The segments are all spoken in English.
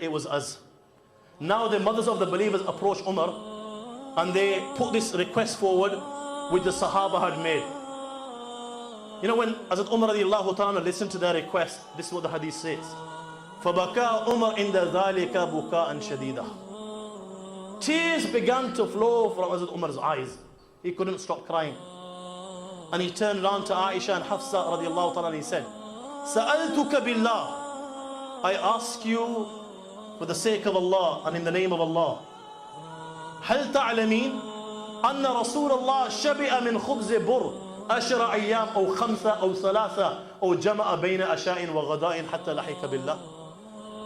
it was us. Now the mothers of the believers approach Umar and they put this request forward which the Sahaba had made. You know, when Hazrat Umar radiallahu ta'ala listened to their request, this is what the hadith says. فَبَكَى عُمَرْ عِنْدَ ذَلِكَ بُكَاءً شَدِيدًا. Tears began to flow from Hazrat Umar's eyes. He couldn't stop crying. And he turned around to Aisha and Hafsa radiallahu ta'ala and he said, سَأَلْتُكَ بِاللَّهِ, I ask you for the sake of Allah and in the name of Allah. هل تعلمين أن رسول الله شبع من خبز بر 10 أيام أو 5 أو 3 أو جمع بين عشاء وغداء حتى لحق بالله.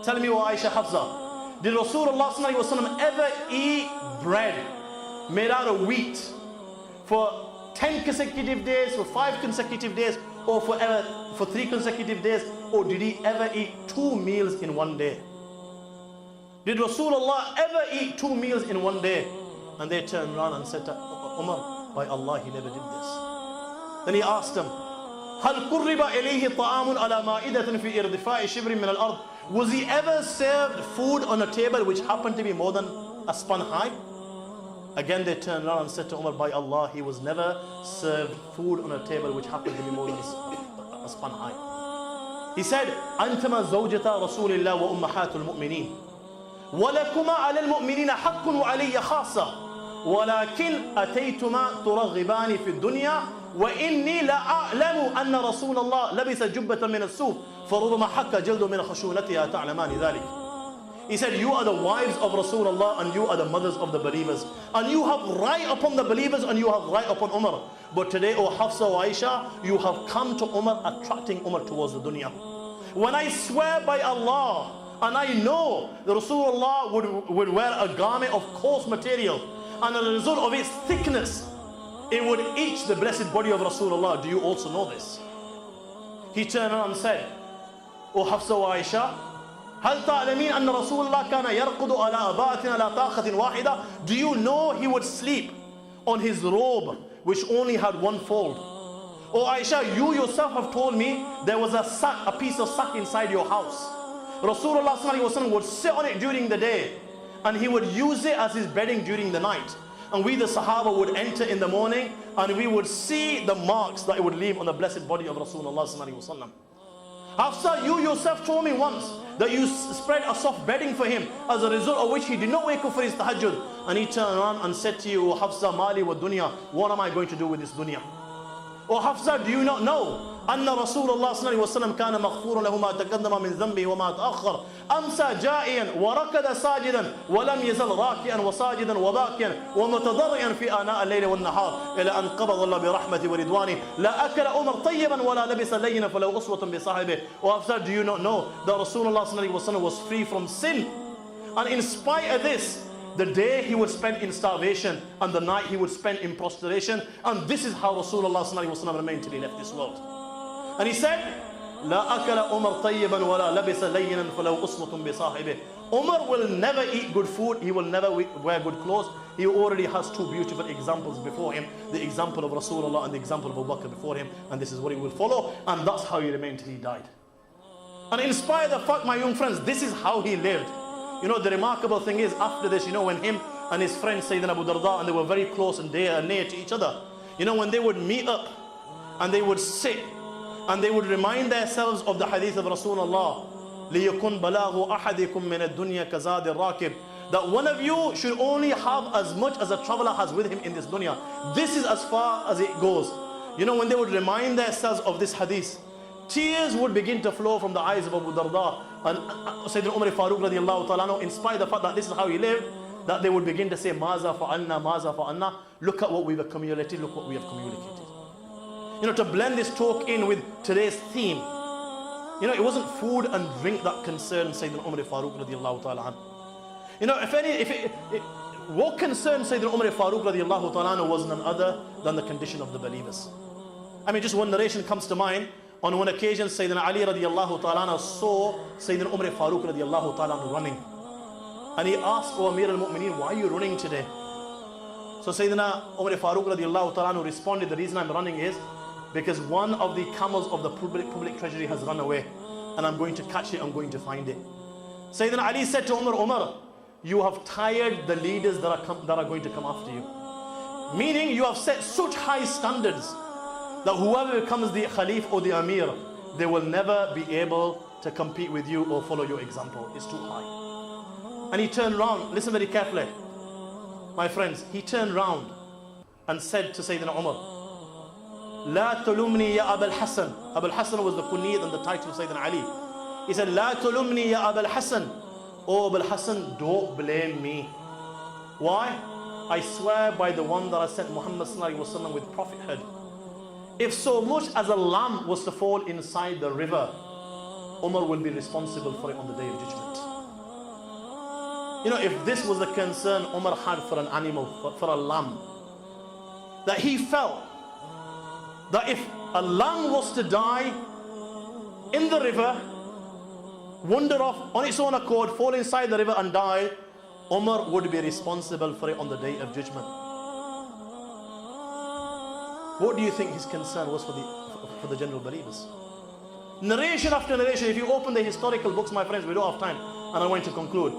Tell me, Aisha, Hafsa, did Rasulullah sallallahu alaihi wasallam ever eat bread made out of wheat for 10 consecutive days, for 5 consecutive days, or for 3 consecutive days, or did he ever eat 2 meals in one day? Did Rasulullah ever eat 2 meals in one day? And they turned around and said to Umar, by Allah, he never did this. Then he asked them, هل قرب إليه طعام على مائدة في ارتفاع شبر من الأرض? Was he ever served food on a table which happened to be more than a span high? Again they turned around and said to Umar, by Allah, he was never served food on a table which happened to be more than a span high. He said, أنتما زوجتا رسول الله وأمهات المؤمنين ولكما على المؤمنين حق وعلي خاصة ولكن أتيتما ترغبان في الدنيا وإني لأعلم أن رسول الله لبس جبة من السوف فربما حك جلد من خشونتها تعلمان ذلك. He said, you are the wives of Rasulullah and you are the mothers of the believers. And you have right upon the believers and you have right upon Umar. But today, O Hafsa, O Aisha, you have come to Umar, attracting Umar towards the dunya. When I swear by Allah, and I know that Rasulullah would wear a garment of coarse material, and as a result of its thickness, it would itch the blessed body of Rasulullah. Do you also know this? He turned around and said, O Hafsa wa Aisha, هل تعلمين أن رسول الله كان يرقد على أباءة على طاقة واحدة? Do you know he would sleep on his robe which only had one fold? O Aisha, you yourself have told me there was a sack, a piece of sack inside your house. Rasulullah sallallahu alaihi wasallam would sit on it during the day and he would use it as his bedding during the night. And we the Sahaba would enter in the morning and we would see the marks that it would leave on the blessed body of Rasulullah sallallahu alaihi wasallam. Hafsa, you yourself told me once that you spread a soft bedding for him, as a result of which he did not wake up for his tahajjud. And he turned around and said to you, O Hafsa, mali wa dunya, what am I going to do with this dunya? O Hafsa, do you not know أن رسول الله صلى الله عليه وسلم كان مغفورا له ما تقدم من ذنبه وما تأخر أمسى جائعا وركض ساجدا ولم يزل راكعا وساجدا وباكيا ومتضرعا في آناء الليل والنهار إلى أن قبض الله برحمته ورضوانه لا أكل عمر طيبا ولا لبس لينا فلو أسوة بصاحبه. O Hafsa, do you not know that Rasulullah صلى الله عليه وسلم was free from sin? And in spite of this, the day he would spend in starvation and the night he would spend in prostration, and this is how Rasulullah sallallahu alaihi wasallam remained till he left this world. And he said, لا أكل عمر طيبا ولا لبس لينا فلو أسوة بصاحبه. Umar will never eat good food, he will never wear good clothes. He already has 2 beautiful examples before him, the example of Rasulullah and the example of Abu Bakr before him, and this is what he will follow, and that's how he remained till he died. And in spite of the fact, my young friends, this is how he lived. You know, the remarkable thing is, after this, you know, when him and his friend Sayyidina Abu Darda, and they were very close and near to each other, you know, when they would meet up and they would sit and they would remind themselves of the hadith of Rasulullah, لِيَكُنْ بَلَاغُ أَحَدِكُمْ مِنَ الدُّنْيَا كَزَادِ الرَّاكِبِ, that one of you should only have as much as a traveler has with him in this dunya. This is as far as it goes. You know, when they would remind themselves of this hadith, tears would begin to flow from the eyes of Abu Darda and Sayyidina Umar Farooq radiallahu ta'ala, in spite of the fact that this is how he lived, that they would begin to say, Maza fa'alna, Maza fa'alna. Look at what we've accumulated, look what we have communicated. You know, to blend this talk in with today's theme, you know, it wasn't food and drink that concerned Sayyidina Umar Farooq radiallahu ta'ala. You know, what concerned Sayyidina Umar Farooq radiallahu ta'ala was none other than the condition of the believers. I mean, just one narration comes to mind. On one occasion, Sayyidina Ali radiallahu ta'ala saw Sayyidina Umar Farooq radiallahu ta'ala running. And he asked, O Amir al-Mu'mineen, why are you running today? So Sayyidina Umar Farooq radiallahu ta'ala responded, the reason I'm running is because one of the camels of the public treasury has run away and I'm going to catch it, I'm going to find it. Sayyidina Ali said to Umar, Umar, you have tired the leaders that are going to come after you. Meaning you have set such high standards that whoever becomes the Khalif or the Amir, they will never be able to compete with you or follow your example. It's too high. And he turned around, listen very carefully, my friends, he turned around and said to Sayyidina Umar, La tulumni ya Abul Hassan. Abul Hassan was the kunyat and the title of Sayyidina Ali. He said, La tulumni ya Abul Hassan. Oh Abul Hassan, don't blame me. Why? I swear by the one that I sent Muhammad sallallahu alaihi wasallam with prophethood. If so much as a lamb was to fall inside the river, Umar will be responsible for it on the day of judgment. You know, if this was the concern Umar had for an animal, for a lamb, that he felt that if a lamb was to die in the river, wander off on its own accord, fall inside the river and die, Umar would be responsible for it on the day of judgment. What do you think his concern was for the general believers? Narration after narration. If you open the historical books, my friends, we don't have time, and I'm going to conclude.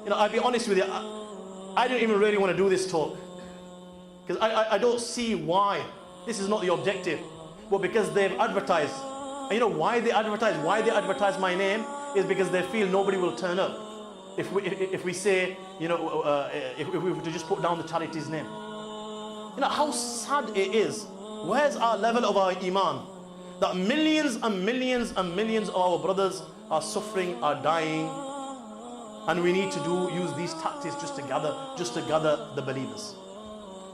You know, I'll be honest with you, I didn't even really want to do this talk, because I don't see why. This is not the objective, but because they've advertised. And you know why they advertise? Why they advertise my name is because they feel nobody will turn up if we say, you know, if we were to just put down the charity's name. You know how sad it is. Where's our level of our iman? That millions and millions and millions of our brothers are suffering, are dying, and we need to use these tactics just to gather the believers.